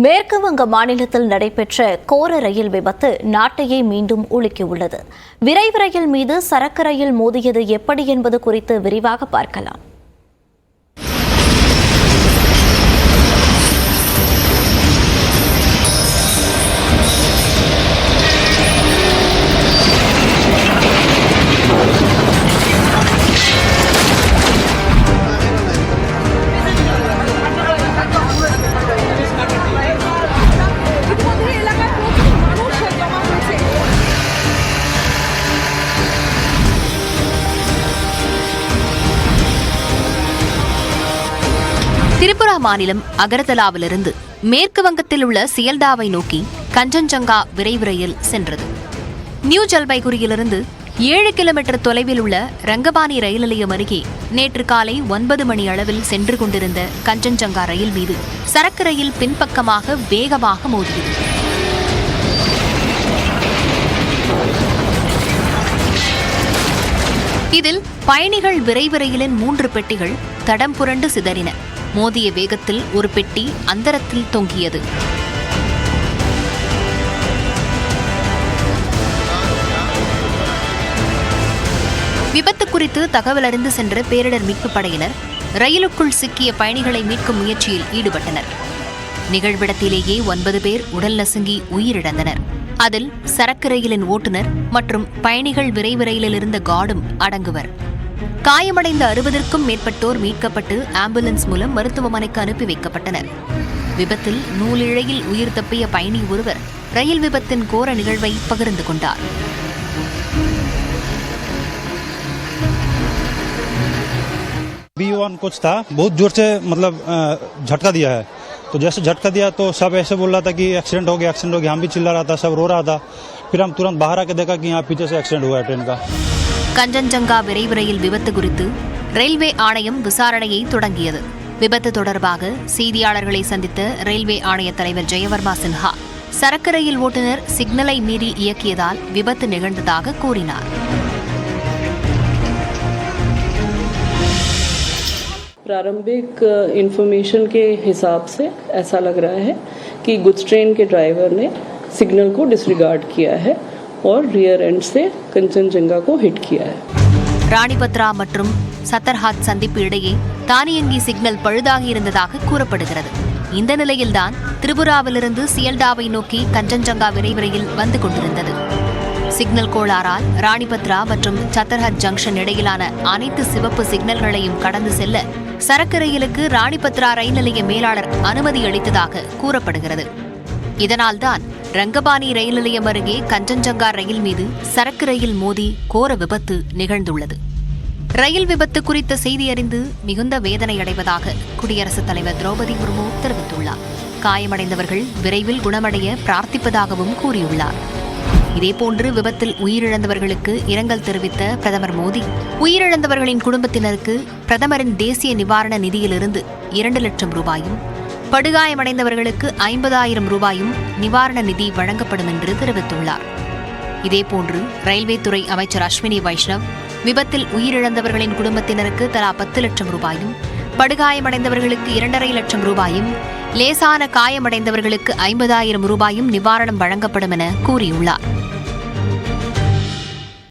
மேற்கு வங்க மாநிலத்தில் நடைபெற்ற கோர ரயில் விபத்து நாட்டையே மீண்டும் உலுக்கியுள்ளது. விரைவு ரயில் மீது சரக்கு ரயில் மோதியது எப்படி என்பது குறித்து விரிவாக பார்க்கலாம். திரிபுரா மாநிலம் அகர்தலாவிலிருந்து மேற்கு வங்கத்தில் உள்ள சியல்டாவை நோக்கி கஞ்சன்ஜங்கா விரைவு ரயில் சென்றது. நியூ ஜல்பைகுரியிலிருந்து 7 கிலோமீட்டர் தொலைவில் உள்ள ரங்கபானி ரயில் நிலையம் அருகே நேற்று காலை 9 மணி அளவில் சென்று கொண்டிருந்த கஞ்சன்ஜங்கா ரயில் மீது சரக்கு ரயில் பின்பக்கமாக வேகமாக மோதியது. இதில் பயணிகள் விரைவு ரயிலின் 3 பெட்டிகள் தடம் புரண்டு சிதறின. மோதிய வேகத்தில் ஒரு பெட்டி அந்தரத்தில் தொங்கியது. விபத்து குறித்து தகவல் அறிந்து சென்ற பேரிடர் மீட்புப் படையினர் ரயிலுக்குள் சிக்கிய பயணிகளை மீட்கும் முயற்சியில் ஈடுபட்டனர். நிகழ்விடத்திலேயே 9 பேர் உடல் நசுங்கி உயிரிழந்தனர். அதில் சரக்கு ரயிலின் ஓட்டுநர் மற்றும் பயணிகள் விரைவு ரயிலில் இருந்த கார்டும் அடங்குவர். காயமடைந்த 60க்கும் மேற்பட்டோர் மீட்கப்பட்டு ஆம்புலன்ஸ் மூலம் மருத்துவமனைக்கு அனுப்பி வைக்கப்பட்டனர். விபத்தில் நூலிழையில் உயிர் தப்பிய பயணி ஒருவர் ரயில் விபத்தின் கோர நிகழ்வை பகிர்ந்து கொண்டார். B1 कुछ था, बहुत जोर से मतलब झटका दिया है. तो जैसे झटका दिया तो सब ऐसे बोल रहा था कि एक्सीडेंट हो गया. हम भी चिल्ला रहा था, सब रो रहा था. फिर हम तुरंत बाहर आके देखा कि यहाँ पीछे से एक्सीडेंट हुआ है ट्रेन का. கஞ்சன்ஜங்கா விரைவு ரயில் விபத்து குறித்து ரயில்வே ஆணையம் விசாரணையை தொடங்கியது. விபத்து தொடர்பாக செய்தியாளர்களை சந்தித்த ரயில்வே ஆணைய தலைவர் ஜெயவர்மா சின்ஹா சரக்கு ரயில் ஓட்டுநர் சிக்னலை மீறி இயக்கியதால் விபத்து நிகழ்ந்ததாக கூறினார். प्रारंभिक इंफॉर्मेशन के हिसाब से ऐसा लग रहा है कि गुड्स ट्रेन के ड्राइवर ने सिग्नल को डिसरिगार्ड किया है और रियर एंड से कंचनजंगा को हिट किया है. ராணிபத்ரா மற்றும் சத்தர்ஹாட் சந்திப்பு இடையே தானியங்கி சிக்னல் பழுதாகி இருந்ததாக கூறப்படுகிறது. இந்த நிலையில்தான் திரிபுராவிலிருந்து சியல்டாவை நோக்கி கஞ்சன்ஜங்கா விரைவு ரயில் வந்து கொண்டிருந்தது. சிக்னல் கோளாறால் ராணிபத்ரா மற்றும் சத்தர்ஹட் ஜங்ஷன் இடையிலான அனைத்து சிவப்பு சிக்னல்களையும் கடந்து செல்ல சரக்கு ரயிலுக்கு ராணிபத்ரா ரயில் நிலைய மேலாளர் அனுமதி அளித்ததாக கூறப்படுகிறது. இதனால்தான் ரங்கபானி ரயில் நிலையம் அருகே கஞ்சன்ஜங்கா ரயில் மீது சரக்கு ரயில் மோதி கோர விபத்து நிகழ்ந்துள்ளது. ரயில் விபத்து குறித்த செய்தி அறிந்து மிகுந்த வேதனை அடைவதாக குடியரசுத் தலைவர் திரௌபதி முர்மு தெரிவித்துள்ளார். காயமடைந்தவர்கள் விரைவில் குணமடைய பிரார்த்திப்பதாகவும் கூறியுள்ளார். இதேபோன்று விபத்தில் உயிரிழந்தவர்களுக்கு இரங்கல் தெரிவித்த பிரதமர் மோடி உயிரிழந்தவர்களின் குடும்பத்தினருக்கு பிரதமரின் தேசிய நிவாரண நிதியிலிருந்து 2 லட்சம் ரூபாயும் படுகாயமடைந்தவர்களுக்கு 50,000 ரூபாயும் நிவாரண நிதி வழங்கப்படும் என்று தெரிவித்துள்ளார். இதேபோன்று ரயில்வே துறை அமைச்சர் அஸ்வினி வைஷ்ணவ் விபத்தில் உயிரிழந்தவர்களின் குடும்பத்தினருக்கு தலா 10 லட்சம் ரூபாயும் படுகாயமடைந்தவர்களுக்கு 2.5 லட்சம் ரூபாயும் லேசான காயமடைந்தவர்களுக்கு 50,000 ரூபாயும் நிவாரணம் வழங்கப்படும் என கூறியுள்ளார்.